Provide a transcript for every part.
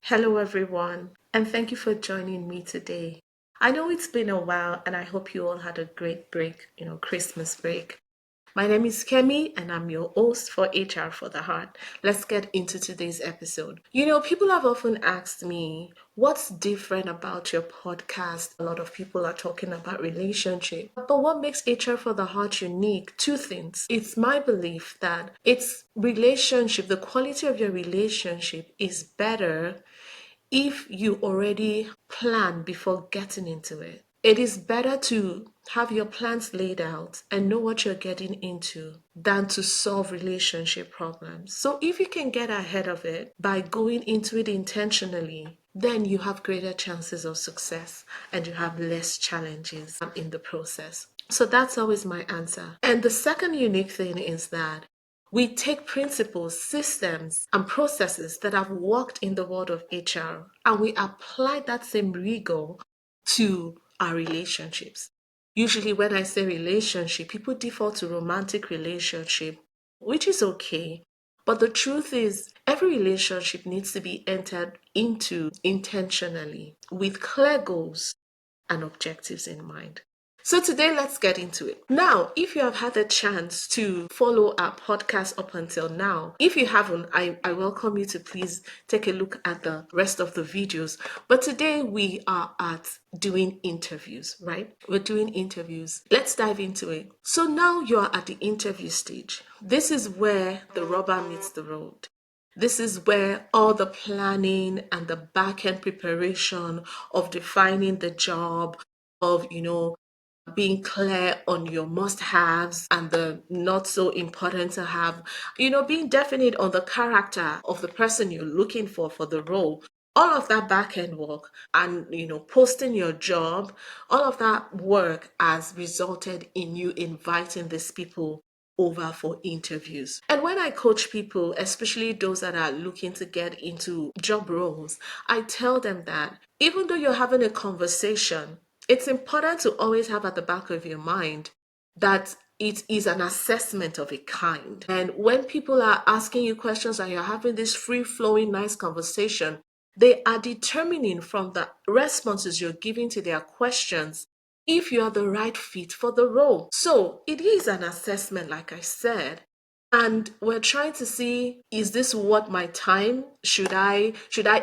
Hello, everyone, and thank you for joining me today. I know it's been a while, and I hope you all had a great break, Christmas break. My name is Kemi, and I'm your host for HR for the Heart. Let's get into today's episode. People have often asked me, what's different about your podcast? A lot of people are talking about relationship. But what makes HR for the Heart unique? Two things. It's my belief that it's relationship, the quality of your relationship is better if you already plan before getting into it. It is better to have your plans laid out and know what you're getting into than to solve relationship problems. So if you can get ahead of it by going into it intentionally, then you have greater chances of success and you have less challenges in the process. So that's always my answer. And the second unique thing is that we take principles, systems, and processes that have worked in the world of HR and we apply that same rigor to our relationships. Usually, when I say relationship, people default to romantic relationship, which is okay. But the truth is, every relationship needs to be entered into intentionally with clear goals and objectives in mind. So today, let's get into it. Now, if you have had a chance to follow our podcast up until now, if you haven't, I welcome you to please take a look at the rest of the videos. But today we are at doing interviews, right? We're doing interviews. Let's dive into it. So now you're at the interview stage. This is where the rubber meets the road. This is where all the planning and the back end preparation of defining the job, of, being clear on your must haves and the not so important to have, being definite on the character of the person you're looking for the role. All of that back end work and, posting your job, all of that work has resulted in you inviting these people over for interviews. And when I coach people, especially those that are looking to get into job roles, I tell them that even though you're having a conversation, it's important to always have at the back of your mind that it is an assessment of a kind. And when people are asking you questions and you're having this free flowing, nice conversation, they are determining from the responses you're giving to their questions if you are the right fit for the role. So it is an assessment, like I said. And we're trying to see, is this worth my time? Should I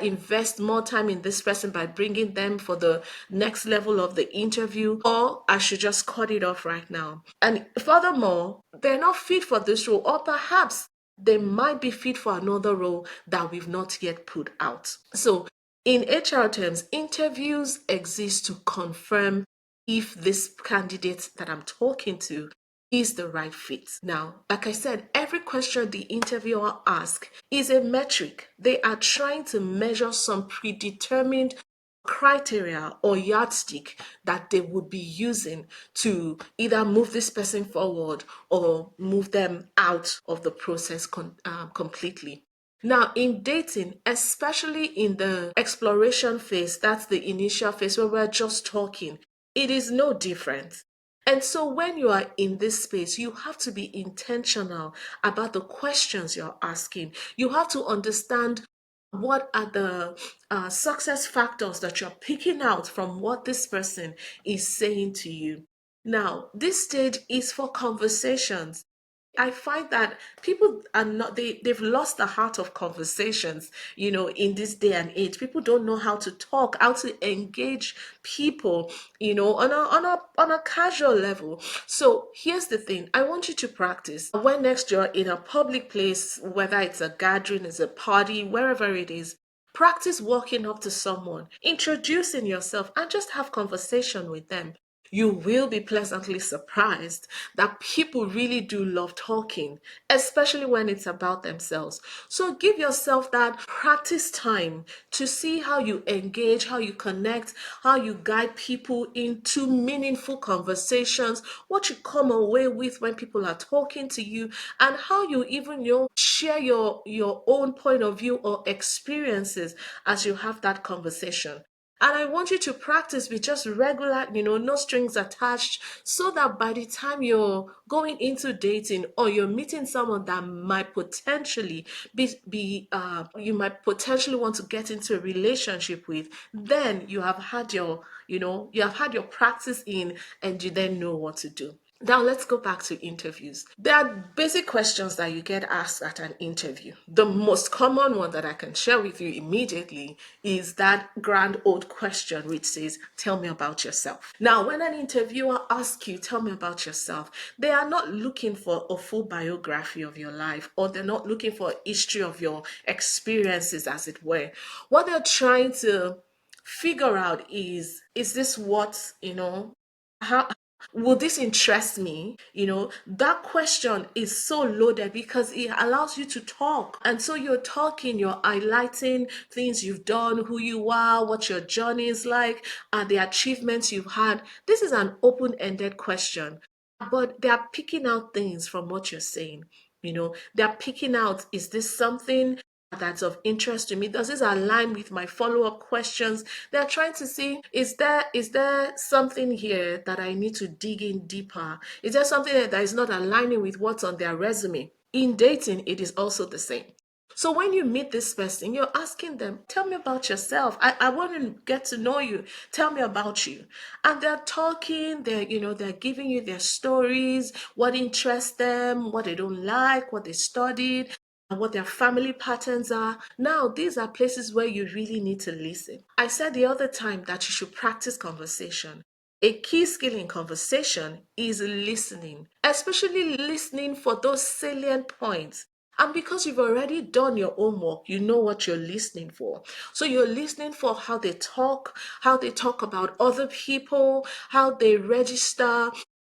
invest more time in this person by bringing them for the next level of the interview, or I should just cut it off right now? And furthermore, they're not fit for this role, or perhaps they might be fit for another role that we've not yet put out. So in HR terms, interviews exist to confirm if this candidate that I'm talking to is the right fit. Now, like I said, every question the interviewer asks is a metric. They are trying to measure some predetermined criteria or yardstick that they would be using to either move this person forward or move them out of the process completely. Now, in dating, especially in the exploration phase, that's the initial phase where we're just talking, it is no different. And so, when you are in this space, you have to be intentional about the questions you're asking. You have to understand what are the success factors that you're picking out from what this person is saying to you. Now, this stage is for conversations. I find that people are not they've lost the heart of conversations, in this day and age. People don't know how to talk, how to engage people, on a casual level. So here's the thing. I want you to practice. When next you're in a public place, whether it's a gathering, it's a party, wherever it is, practice walking up to someone, introducing yourself, and just have conversation with them. You will be pleasantly surprised that people really do love talking, especially when it's about themselves. So give yourself that practice time to see how you engage, how you connect, how you guide people into meaningful conversations, what you come away with when people are talking to you, and how you even share your own point of view or experiences as you have that conversation. And I want you to practice with just regular, no strings attached, so that by the time you're going into dating or you're meeting someone that might potentially you might potentially want to get into a relationship with, then you have had your practice in, and you then know what to do. Now let's go back to interviews. There are basic questions that you get asked at an interview. The most common one that I can share with you immediately is that grand old question which says, "Tell me about yourself." Now, when an interviewer asks you, "Tell me about yourself," they are not looking for a full biography of your life, or they're not looking for a history of your experiences, as it were. What they're trying to figure out is this what, how will this interest me? That question is so loaded because it allows you to talk. And so you're talking, you're highlighting things you've done, who you are, what your journey is like, and the achievements you've had. This is an open-ended question, but they are picking out things from what you're saying. They're picking out, is this something that's of interest to me? Does this align with my follow-up questions? They're trying to see, is there something here that I need to dig in deeper? Is there something that is not aligning with what's on their resume? In dating, it is also the same. So when you meet this person, you're asking them, "Tell me about yourself. I want to get to know you. Tell me about you." And they're talking, they're giving you their stories, what interests them, what they don't like, what they studied, and what their family patterns are. Now, these are places where you really need to listen. I said the other time that you should practice conversation. A key skill in conversation is listening, especially listening for those salient points. And because you've already done your homework, you know what you're listening for. So you're listening for how they talk about other people, how they register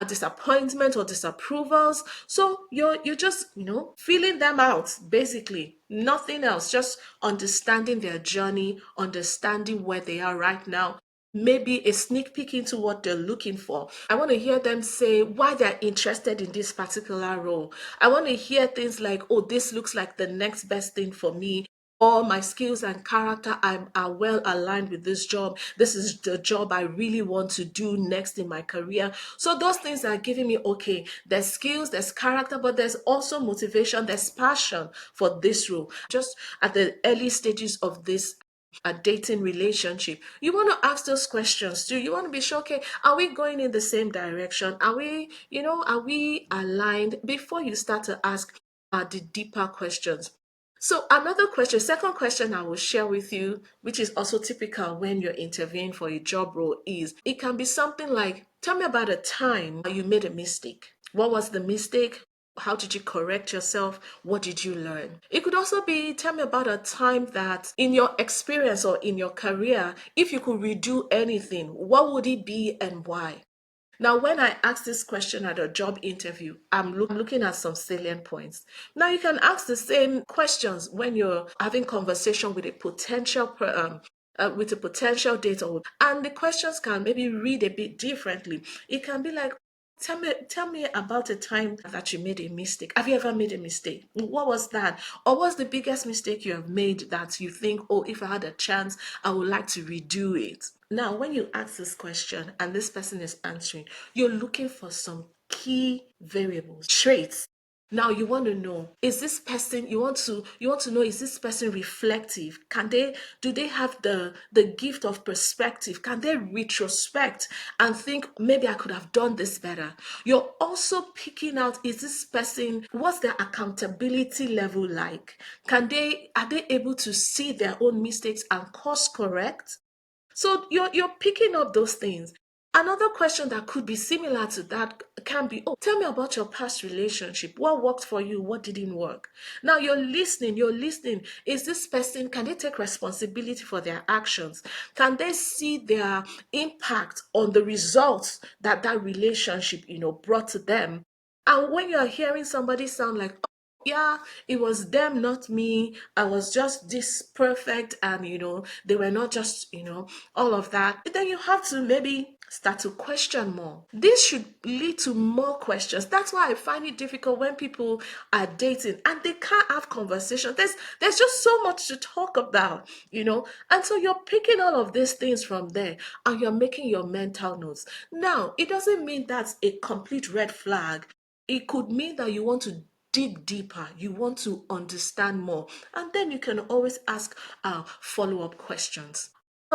disappointment or disapprovals. So you're just, feeling them out, basically. Nothing else, just understanding their journey, understanding where they are right now, maybe a sneak peek into what they're looking for. I want to hear them say why they're interested in this particular role. I want to hear things like, "Oh, this looks like the next best thing for me." Or my skills and character are well aligned with this job. This is the job I really want to do next in my career. So those things are giving me, okay, there's skills, there's character, but there's also motivation, there's passion for this role. Just at the early stages of this a dating relationship, you want to ask those questions too. You want to be sure, okay, are we going in the same direction? Are we aligned, before you start to ask the deeper questions. So another question, second question I will share with you, which is also typical when you're interviewing for a job role, is it can be something like, "Tell me about a time you made a mistake. What was the mistake? How did you correct yourself? What did you learn?" It could also be, "Tell me about a time that in your experience or in your career, if you could redo anything, what would it be and why?" Now, when I ask this question at a job interview, I'm looking at some salient points. Now, you can ask the same questions when you're having conversation with a potential date, and the questions can maybe read a bit differently. It can be like, tell me about a time that you made a mistake. Have you ever made a mistake? What was that? Or what's the biggest mistake you have made that you think, "Oh, if I had a chance, I would like to redo it"? Now, when you ask this question and this person is answering, you're looking for some key variables, traits. Now you want to know, is this person, you want to know, is this person reflective? Do they have the gift of perspective? Can they retrospect and think, maybe I could have done this better? You're also picking out, is this person, what's their accountability level like? Are they able to see their own mistakes and course correct? So you're picking up those things. Another question that could be similar to that can be, "Oh, tell me about your past relationship. What worked for you? What didn't work?" Now you're listening. Is this person, can they take responsibility for their actions? Can they see their impact on the results that relationship, brought to them? And when you're hearing somebody sound like, yeah, it was them, not me. I was just this perfect, and they were not just, all of that. But then you have to maybe start to question more. This should lead to more questions. That's why I find it difficult when people are dating and they can't have conversation. There's just so much to talk about, And so you're picking all of these things from there and you're making your mental notes. Now, it doesn't mean that's a complete red flag. It could mean that you want to dig deeper, you want to understand more, and then you can always ask follow-up questions.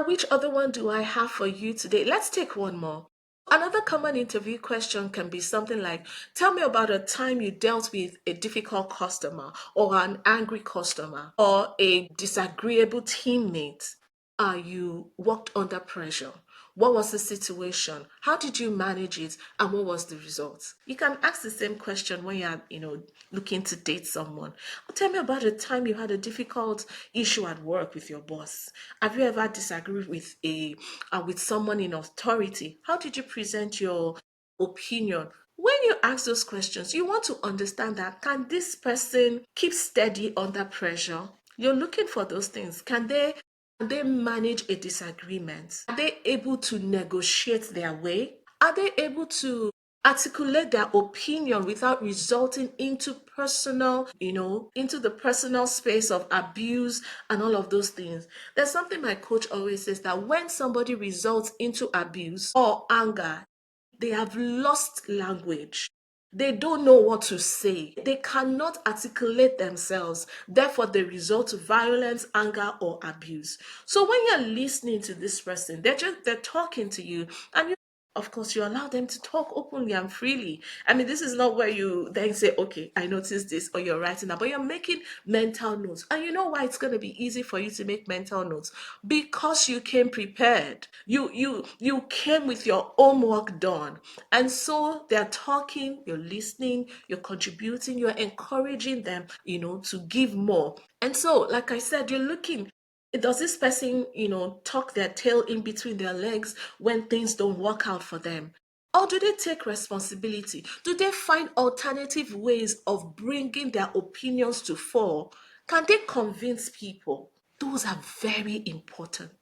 Which other one do I have for you today? Let's take one more. Another common interview question can be something like, tell me about a time you dealt with a difficult customer, or an angry customer, or a disagreeable teammate. You worked under pressure. What was the situation? How did you manage it? And what was the result? You can ask the same question when you're, looking to date someone. Tell me about a time you had a difficult issue at work with your boss. Have you ever disagreed with someone in authority? How did you present your opinion? When you ask those questions, you want to understand that, can this person keep steady under pressure? You're looking for those things. Can they manage a disagreement? Are they able to negotiate their way? Are they able to articulate their opinion without resulting into into the personal space of abuse and all of those things? There's something my coach always says, that when somebody results into abuse or anger, they have lost language. They don't know what to say. They cannot articulate themselves. Therefore, they resort to violence, anger, or abuse. So when you're listening to this person, they're talking to you, and of course, you allow them to talk openly and freely. I mean, this is not where you then say, okay, I noticed this, or you're writing that, but you're making mental notes. And you know why it's going to be easy for you to make mental notes? Because you came prepared. You came with your homework done. And so they're talking, you're listening, you're contributing, you're encouraging them, to give more. And so, like I said, you're looking, does this person, tuck their tail in between their legs when things don't work out for them? Or do they take responsibility? Do they find alternative ways of bringing their opinions to fore? Can they convince people? Those are very important.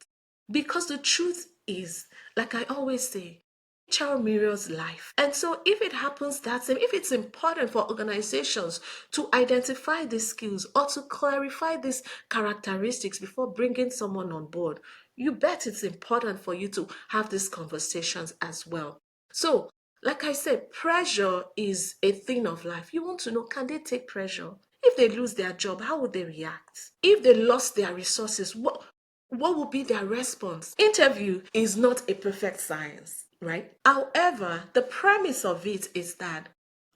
Because the truth is, like I always say, HR mirrors life. And so if it happens that same, if it's important for organizations to identify these skills or to clarify these characteristics before bringing someone on board, you bet it's important for you to have these conversations as well. So, like I said, pressure is a thing of life. You want to know, can they take pressure? If they lose their job, how would they react? If they lost their resources, what will be their response? Interview is not a perfect science, right? However, the premise of it is that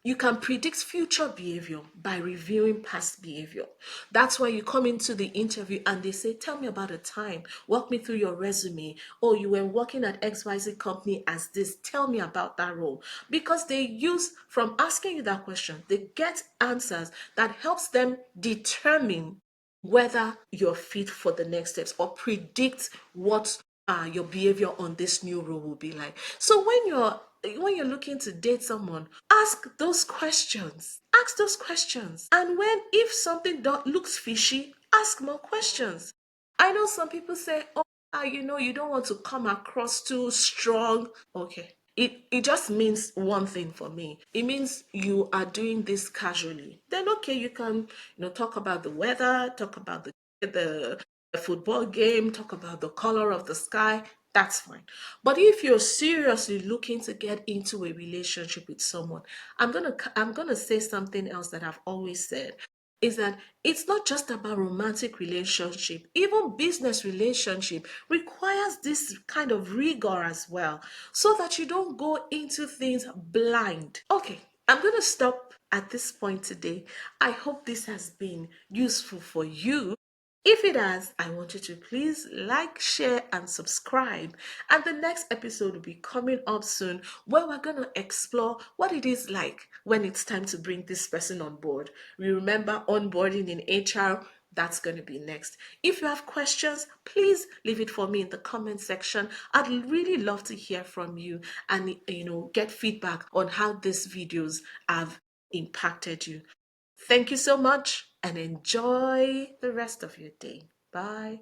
you can predict future behavior by reviewing past behavior. That's why you come into the interview and they say, tell me about a time, walk me through your resume. Oh, you were working at XYZ company as this, tell me about that role. Because they use, from asking you that question, they get answers that helps them determine whether you're fit for the next steps or predict what your behavior on this new role will be like. So when you're looking to date someone, ask those questions. Ask those questions. And if something looks fishy, ask more questions. I know some people say, oh, you don't want to come across too strong. Okay. It just means one thing for me. It means you are doing this casually. Then okay, you can, talk about the weather, talk about the football game, talk about the color of the sky. That's fine. But if you're seriously looking to get into a relationship with someone, I'm gonna say something else that I've always said, is that it's not just about romantic relationship. Even business relationship requires this kind of rigor as well, so that you don't go into things blind. Okay, I'm going to stop at this point today. I hope this has been useful for you. If it has, I want you to please like, share, and subscribe. And the next episode will be coming up soon, where we're going to explore what it is like when it's time to bring this person on board. We remember onboarding in HR. That's going to be next. If you have questions, please leave it for me in the comment section. I'd really love to hear from you and get feedback on how these videos have impacted you. Thank you so much and enjoy the rest of your day. Bye.